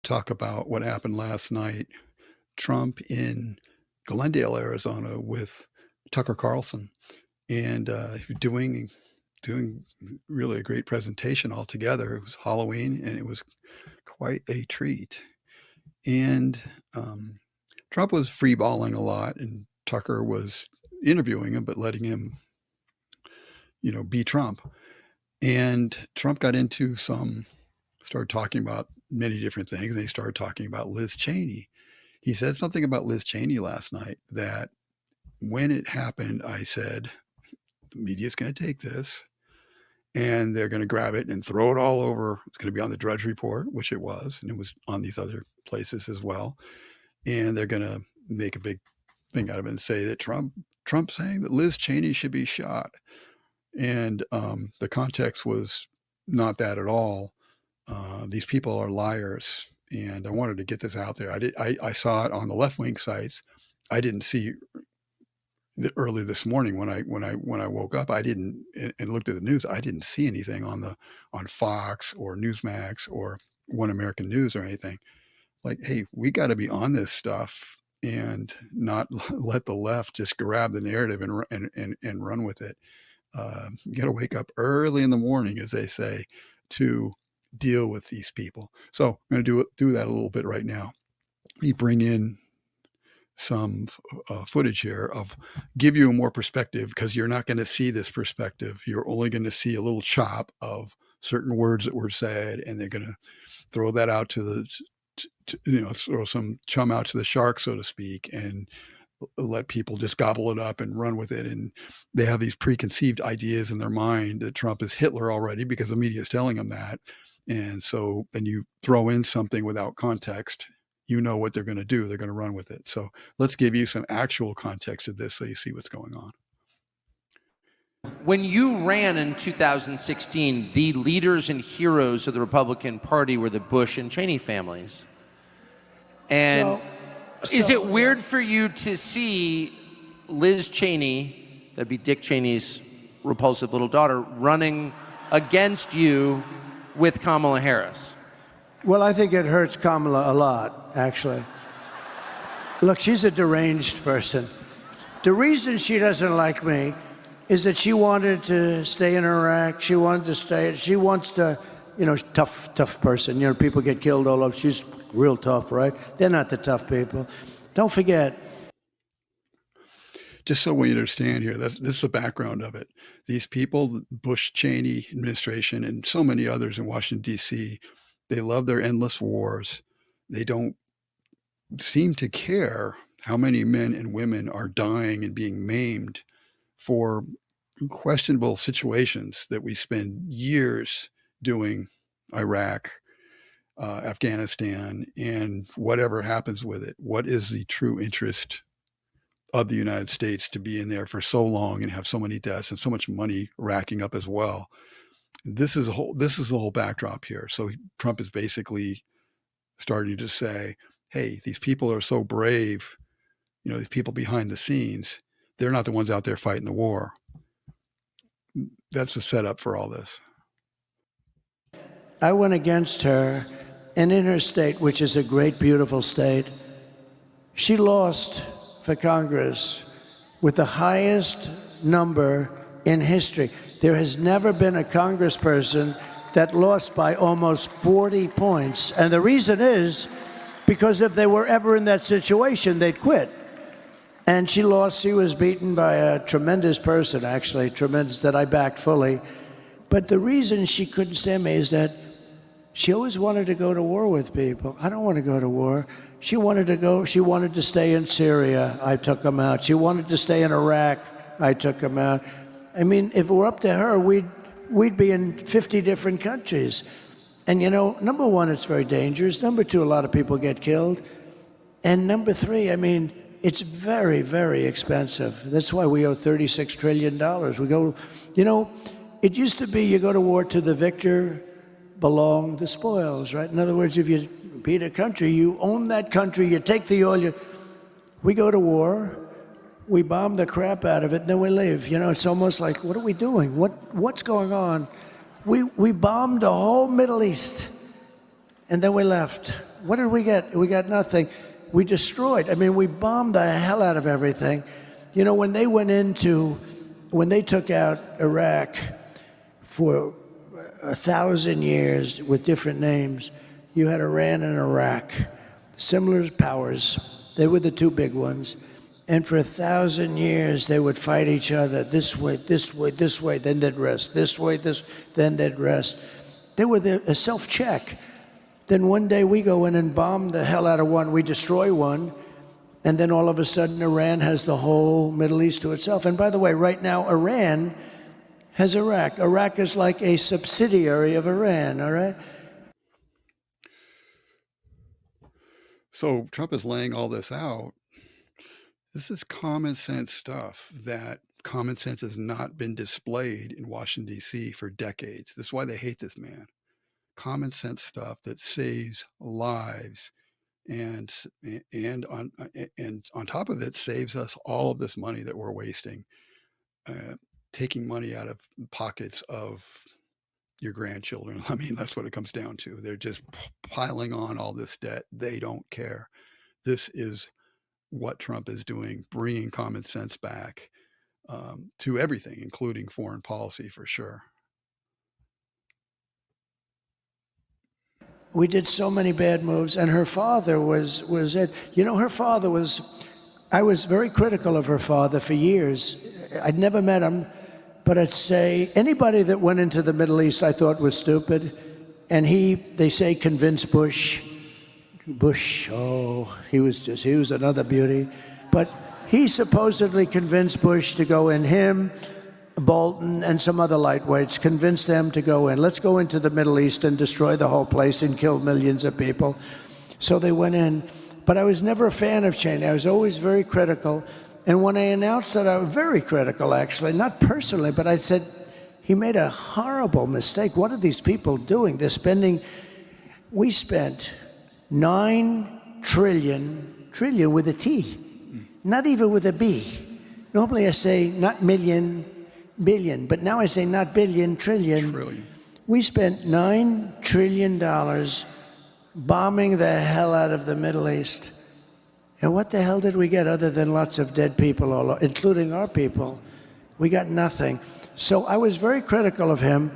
talk about what happened last night. Trump in Glendale, Arizona, with Tucker Carlson, and doing really a great presentation altogether. It was Halloween, and it was quite a treat. And Trump was freeballing a lot, and Tucker was interviewing him, but letting him, be Trump. And Trump got into started talking about many different things, and he started talking about Liz Cheney. He said something about Liz Cheney last night that when it happened, I said, the media's going to take this and they're going to grab it and throw it all over. It's going to be on the Drudge Report, which it was, and it was on these other places as well. And they're going to make a big thing out of it and say that Trump saying that Liz Cheney should be shot. And the context was not that at all. These people are liars, and I wanted to get this out there. I saw it on the left wing sites. I didn't see early this morning when I woke up. I didn't and looked at the news. I didn't see anything on Fox or Newsmax or One American News or anything. Like, hey, we got to be on this stuff and not let the left just grab the narrative and run with it. You got to wake up early in the morning, as they say, to deal with these people. So I'm going to do that a little bit right now. We bring in some footage here of give you more perspective, because you're not going to see this perspective. You're only going to see a little chop of certain words that were said, and they're going to throw that out to throw some chum out to the shark, so to speak, and let people just gobble it up and run with it. And they have these preconceived ideas in their mind that Trump is Hitler already, because the media is telling them that. And so then you throw in something without context, what they're going to do. They're going to run with it. So let's give you some actual context of this so you see what's going on. When you ran in 2016, the leaders and heroes of the Republican Party were the Bush and Cheney families. And is it weird for you to see Liz Cheney, that'd be Dick Cheney's repulsive little daughter, running against you with Kamala Harris? Well, I think it hurts Kamala a lot, actually. Look, she's a deranged person. The reason she doesn't like me is that she wanted to stay in Iraq. She wants to, tough person. People get killed all over. She's real tough, right? They're not the tough people. Don't forget. Just so we understand here, this is the background of it. These people, the Bush-Cheney administration and so many others in Washington, D.C., they love their endless wars. They don't seem to care how many men and women are dying and being maimed for questionable situations that we spend years doing. Iraq, Afghanistan, and whatever happens with it. What is the true interest of the United States to be in there for so long and have so many deaths and so much money racking up as well? This is the whole backdrop here. So Trump is basically starting to say, hey, these people are so brave, these people behind the scenes, they're not the ones out there fighting the war. That's the setup for all this. I went against her, and in her state, which is a great, beautiful state, she lost for Congress with the highest number in history. There has never been a congressperson that lost by almost 40 points. And the reason is because if they were ever in that situation, they'd quit. And she lost. She was beaten by a tremendous person, actually, tremendous, that I backed fully. But the reason she couldn't stand me is that she always wanted to go to war with people. I don't want to go to war. She wanted to stay in Syria. I took them out. She wanted to stay in Iraq. I took them out. I mean, if it were up to her, we'd be in 50 different countries. And number one, it's very dangerous. Number two, a lot of people get killed. And number three, it's very, very expensive. That's why we owe $36 trillion. We go, it used to be you go to war, to the victor belong the spoils, right? In other words, if you beat a country, you own that country, you take the oil. We go to war, we bomb the crap out of it, and then we leave. It's almost like, what are we doing? What's going on? We bombed the whole Middle East. and then we left. What did we get? We got nothing. We destroyed. I mean, we bombed the hell out of everything. You know, when they took out Iraq for 1,000 years with different names, you had Iran and Iraq, similar powers. They were the two big ones. And for 1,000 years, they would fight each other this way, this way, this way, then they'd rest. This way, then they'd rest. They were a self-check. Then one day we go in and bomb the hell out of one. We destroy one. And then all of a sudden, Iran has the whole Middle East to itself. And by the way, right now, Iran has Iraq. Iraq is like a subsidiary of Iran, all right? So Trump is laying all this out. This is common sense stuff that common sense has not been displayed in Washington, D.C. for decades. This is why they hate this man. Common sense stuff that saves lives, and on top of it, saves us all of this money that we're wasting, taking money out of pockets of your grandchildren. I mean, that's what it comes down to. They're just piling on all this debt. They don't care. This is what Trump is doing, bringing common sense back to everything, including foreign policy, for sure. We did so many bad moves, and her father was it. You know, her father was, I was very critical of her father for years. I'd never met him, but I'd say anybody that went into the Middle East I thought was stupid. And they say, convinced Bush. Bush, oh, he was another beauty. But he supposedly convinced Bush to go in, him, Bolton, and some other lightweights, convinced them to go in. Let's go into the Middle East and destroy the whole place and kill millions of people. So they went in. But I was never a fan of Cheney. I was always very critical. And when I announced that, I was very critical, actually, not personally, but I said, he made a horrible mistake. What are these people doing? We spent 9 trillion with a T, not even with a B. Normally I say not million, billion, but now I say not billion, trillion. We spent $9 trillion bombing the hell out of the Middle East. And what the hell did we get other than lots of dead people, including our people? We got nothing. So I was very critical of him.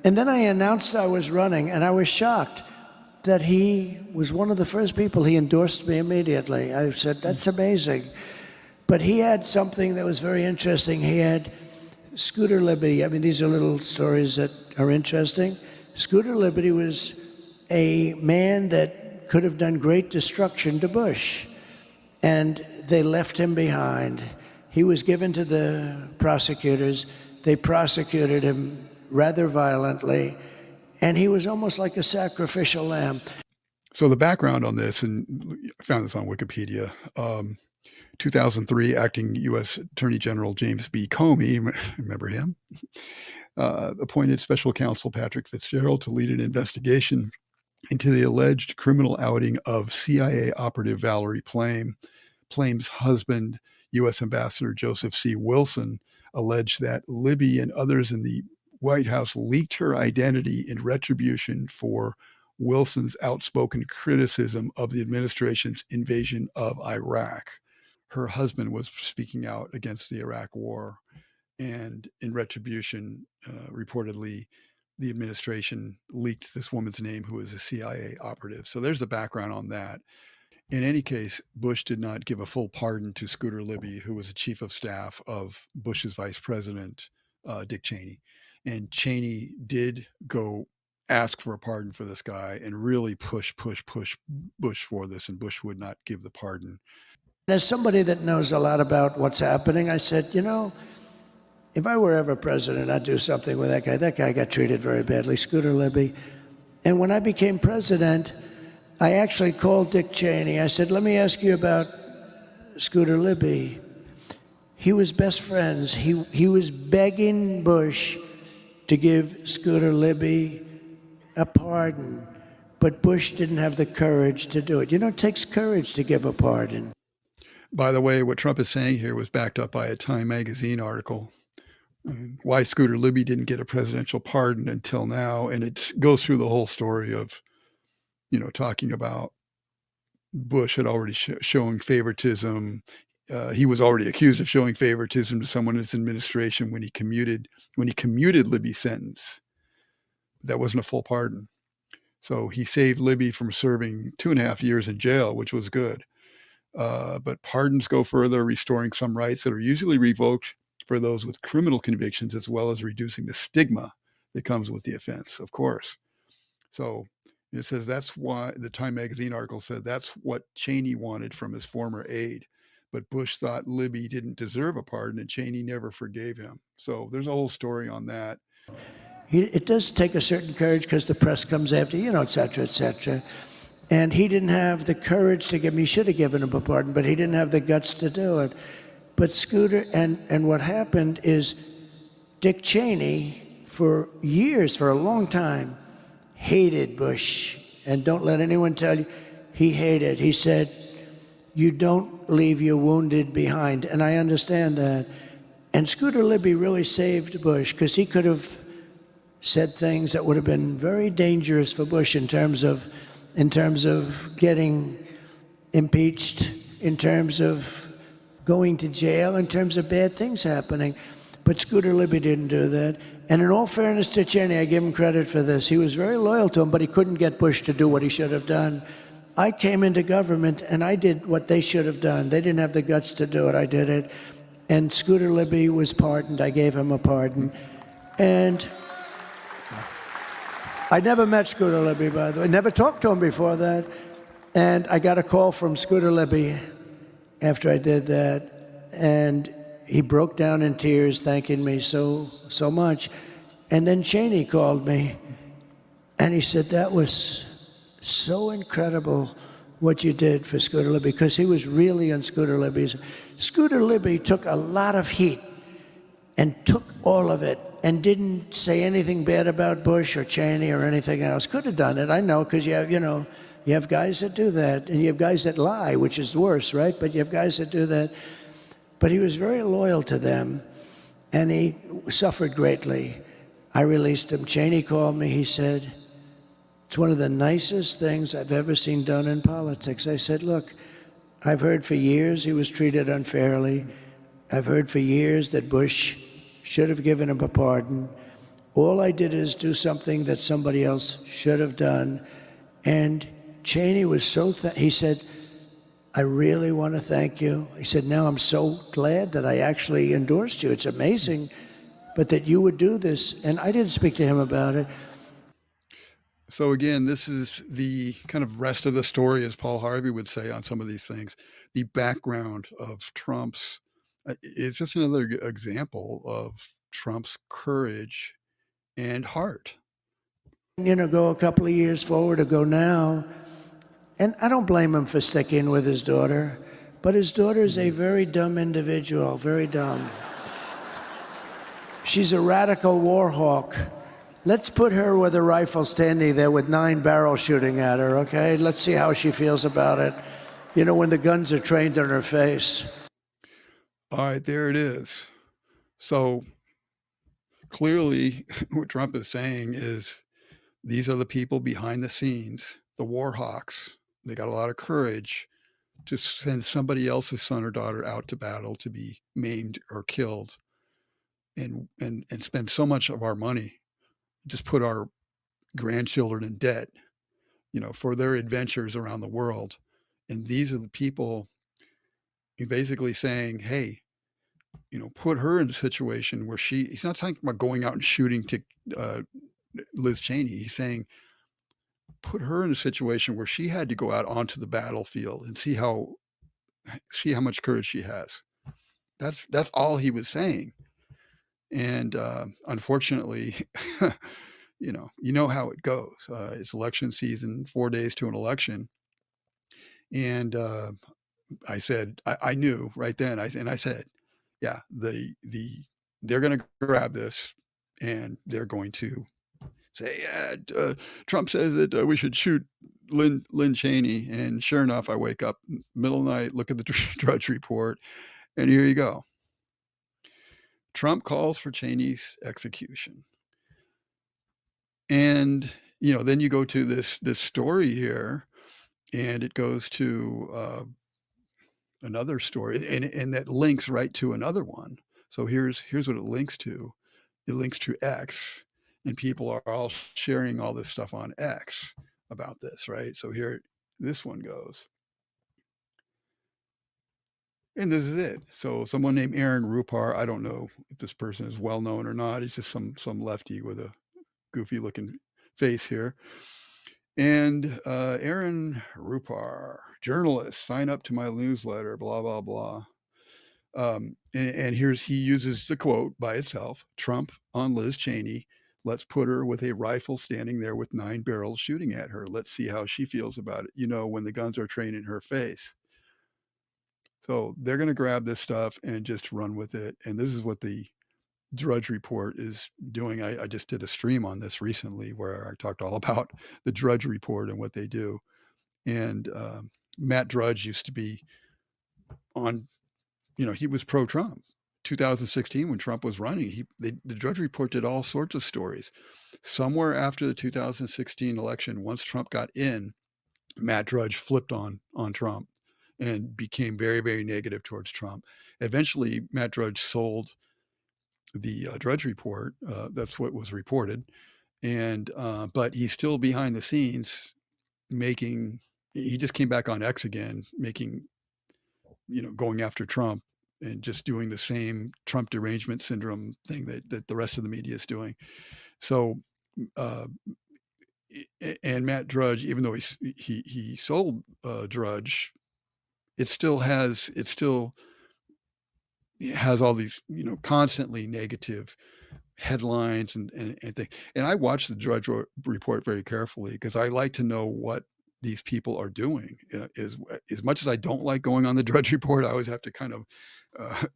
And then I announced I was running, and I was shocked that he was one of the first people. He endorsed me immediately. I said, that's amazing. But he had something that was very interesting. He had Scooter Libby. I mean, these are little stories that are interesting. Scooter Libby was a man that could have done great destruction to Bush, and they left him behind. He was given to the prosecutors. They prosecuted him rather violently, and he was almost like a sacrificial lamb. So the background on this, and I found this on Wikipedia, 2003, acting U.S. Attorney General James B. Comey, remember him, appointed special counsel Patrick Fitzgerald to lead an investigation into the alleged criminal outing of CIA operative Valerie Plame. Plame's husband, U.S. Ambassador Joseph C. Wilson, alleged that Libby and others in the White House leaked her identity in retribution for Wilson's outspoken criticism of the administration's invasion of Iraq. Her husband was speaking out against the Iraq war, and in retribution, reportedly, the administration leaked this woman's name, who was a CIA operative. So there's the background on that. In any case, Bush did not give a full pardon to Scooter Libby, who was the chief of staff of Bush's vice president, Dick Cheney. And Cheney did go ask for a pardon for this guy and really push Bush for this, and Bush would not give the pardon. As somebody that knows a lot about what's happening, I said, you know, if I were ever president, I'd do something with that guy. That guy got treated very badly, Scooter Libby. And when I became president, I actually called Dick Cheney. I said, let me ask you about Scooter Libby. He was best friends. He was begging Bush to give Scooter Libby a pardon, but Bush didn't have the courage to do it. You know, it takes courage to give a pardon. By the way, what Trump is saying here was backed up by a Time magazine article. Why Scooter Libby didn't get a presidential pardon until now, and it goes through the whole story of talking about Bush had already showing favoritism. He was already accused of showing favoritism to someone in his administration when he commuted Libby's sentence. That wasn't a full pardon. So he saved Libby from serving 2.5 years in jail, which was good. But pardons go further, restoring some rights that are usually revoked for those with criminal convictions, as well as reducing the stigma that comes with the offense, of course. So it says that's why the Time magazine article said that's what Cheney wanted from his former aide. But Bush thought Libby didn't deserve a pardon, and Cheney never forgave him. So there's a whole story on that. It does take a certain courage because the press comes after, et cetera, et cetera. And he didn't have the courage to give him, he should have given him a pardon, but he didn't have the guts to do it. But Scooter, and what happened is Dick Cheney, for years, for a long time, hated Bush. And don't let anyone tell you, he hated. He said, you don't leave your wounded behind. And I understand that. And Scooter Libby really saved Bush because he could have said things that would have been very dangerous for Bush in terms of getting impeached, in terms of going to jail, in terms of bad things happening. But Scooter Libby didn't do that. And in all fairness to Cheney, I give him credit for this. He was very loyal to him, but he couldn't get Bush to do what he should have done. I came into government and I did what they should have done. They didn't have the guts to do it. I did it. And Scooter Libby was pardoned. I gave him a pardon. And I never met Scooter Libby, by the way. Never talked to him before that. And I got a call from Scooter Libby after I did that. And he broke down in tears, thanking me so much. And then Cheney called me. And he said, that was so incredible what you did for Scooter Libby, because he was really on Scooter Libby's. Scooter Libby took a lot of heat and took all of it and didn't say anything bad about Bush or Cheney or anything else. Could have done it, I know, because you have guys that do that, and you have guys that lie, which is worse, right? But you have guys that do that. But he was very loyal to them, and he suffered greatly. I released him. Cheney called me. He said, it's one of the nicest things I've ever seen done in politics. I said, look, I've heard for years he was treated unfairly. I've heard for years that Bush should have given him a pardon. All I did is do something that somebody else should have done. And Cheney was he said, I really want to thank you. He said, now I'm so glad that I actually endorsed you. It's amazing, but that you would do this. And I didn't speak to him about it. So again, this is the kind of rest of the story, as Paul Harvey would say on some of these things. The background of Trump's is just another example of Trump's courage and heart. Go a couple of years forward or go now. And I don't blame him for sticking with his daughter, but his daughter is a very dumb individual, very dumb. She's a radical war hawk. Let's put her with a rifle standing there with 9 barrels shooting at her, okay? Let's see how she feels about it, when the guns are trained in her face. All right, there it is. So clearly what Trump is saying is these are the people behind the scenes, the war hawks. They got a lot of courage to send somebody else's son or daughter out to battle to be maimed or killed and spend so much of our money, just put our grandchildren in debt, for their adventures around the world. And these are the people basically saying, hey, put her in a situation where he's not talking about going out and shooting Liz Cheney. He's saying, put her in a situation where she had to go out onto the battlefield and see how much courage she has. That's all he was saying. And unfortunately, you know how it goes. It's election season, 4 days to an election. And I said, I knew right then. I said, yeah, they're going to grab this, and they're going to say, yeah, Trump says that we should shoot Lynn Cheney. And sure enough, I wake up middle of the night, look at the Drudge Report, and here you go. Trump calls for Cheney's execution. And then you go to this story here, and it goes to another story, and that links right to another one. So here's what it links to. It links to X, and people are all sharing all this stuff on X about this, right? So here this one goes. And this is it. So someone named Aaron Rupar, I don't know if this person is well known or not. He's just some lefty with a goofy looking face here. And Aaron Rupar, journalist, sign up to my newsletter, blah, blah, blah. And he uses the quote by itself: Trump on Liz Cheney. Let's put her with a rifle standing there with 9 barrels shooting at her. Let's see how she feels about it, when the guns are trained in her face. So they're going to grab this stuff and just run with it. And this is what the Drudge Report is doing. I just did a stream on this recently where I talked all about the Drudge Report and what they do. And Matt Drudge used to be on, he was pro-Trump. 2016, when Trump was running, the Drudge Report did all sorts of stories. Somewhere after the 2016 election, once Trump got in, Matt Drudge flipped on Trump and became very, very negative towards Trump. Eventually, Matt Drudge sold the Drudge Report. That's what was reported. And but he's still behind the scenes making. He just came back on X again, making, going after Trump and just doing the same Trump derangement syndrome thing that the rest of the media is doing. So, and Matt Drudge, even though he sold Drudge, it still has all these, constantly negative headlines and things. And I watch the Drudge Report very carefully because I like to know what these people are doing. As much as I don't like going on the Drudge Report, I always have to kind of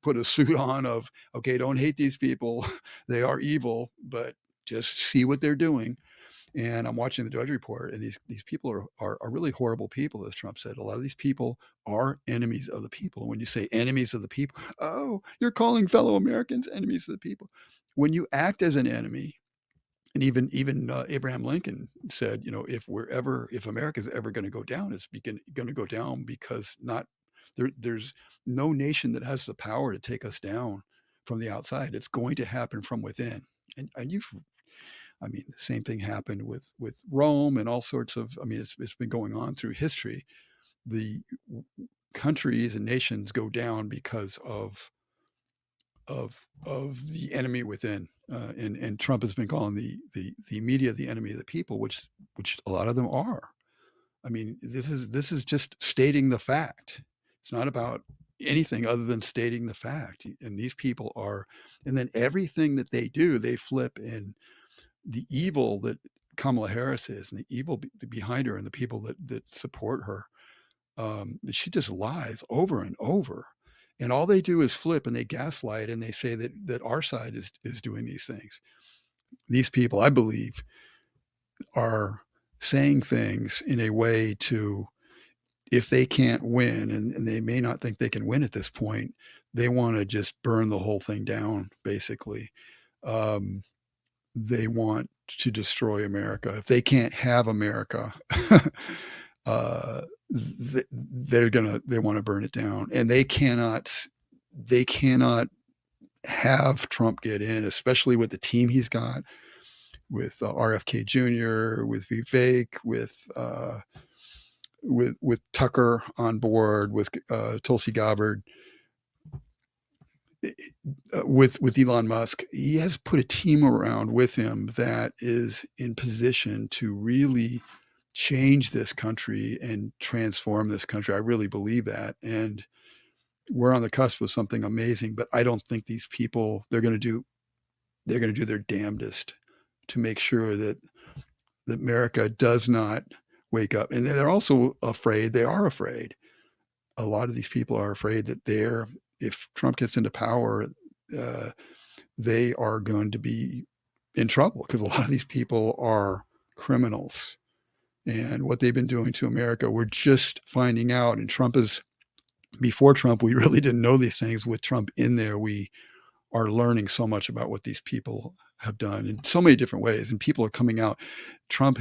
put a suit on of, okay, don't hate these people. They are evil, but just see what they're doing. And I'm watching the Drudge Report, and these people are really horrible people, as Trump said. A lot of these people are enemies of the people. When you say enemies of the people, oh, you're calling fellow Americans enemies of the people. When you act as an enemy, and even Abraham Lincoln said, if America is ever going to go down, it's going to go down because there's no nation that has the power to take us down from the outside. It's going to happen from within. And the same thing happened with Rome and all sorts of. It's been going on through history. The countries and nations go down because of the enemy within. And Trump has been calling the media the enemy of the people, which a lot of them are. This is just stating the fact. It's not about anything other than stating the fact. And these people are, and then everything that they do, they flip in. The evil that Kamala Harris is, and the evil behind her, and the people that support her, she just lies over and over. And all they do is flip, and they gaslight, and they say that our side is doing these things. These people, I believe, are saying things in a way to, if they can't win, and they may not think they can win at this point, they want to just burn the whole thing down, basically. They want to destroy America. If they can't have America, they want to burn it down, and they cannot have Trump get in, especially with the team he's got, with RFK Jr., with Vivek, with Tucker on board, with Tulsi Gabbard. With Elon Musk, he has put a team around with him that is in position to really change this country and transform this country. I really believe that. And we're on the cusp of something amazing, but I don't think these people, they're going to do their damnedest to make sure that America does not wake up. And they're also afraid, a lot of these people are afraid that if Trump gets into power, they are going to be in trouble because a lot of these people are criminals. And what they've been doing to America, we're just finding out. And before Trump, we really didn't know these things. With Trump in there, we are learning so much about what these people have done in so many different ways. And people are coming out. Trump,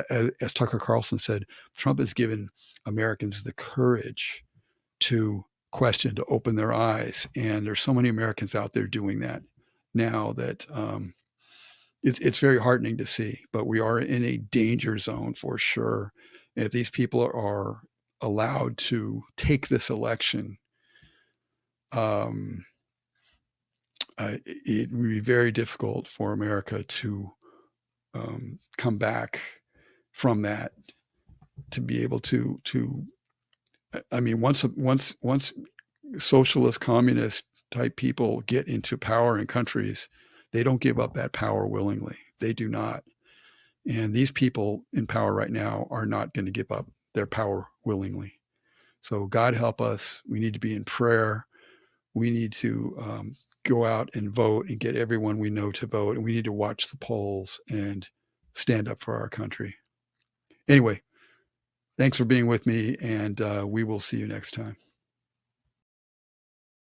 as Tucker Carlson said, Trump has given Americans the courage to question, to open their eyes. And there's so many Americans out there doing that now that it's very heartening to see. But we are in a danger zone for sure. If these people are allowed to take this election, it would be very difficult for America to come back from that, to be able to I mean, once socialist, communist type people get into power in countries, they don't give up that power willingly. They do not. And these people in power right now are not going to give up their power willingly. So God help us. We need to be in prayer. We need to go out and vote and get everyone we know to vote. And we need to watch the polls and stand up for our country. Anyway, thanks for being with me, and we will see you next time.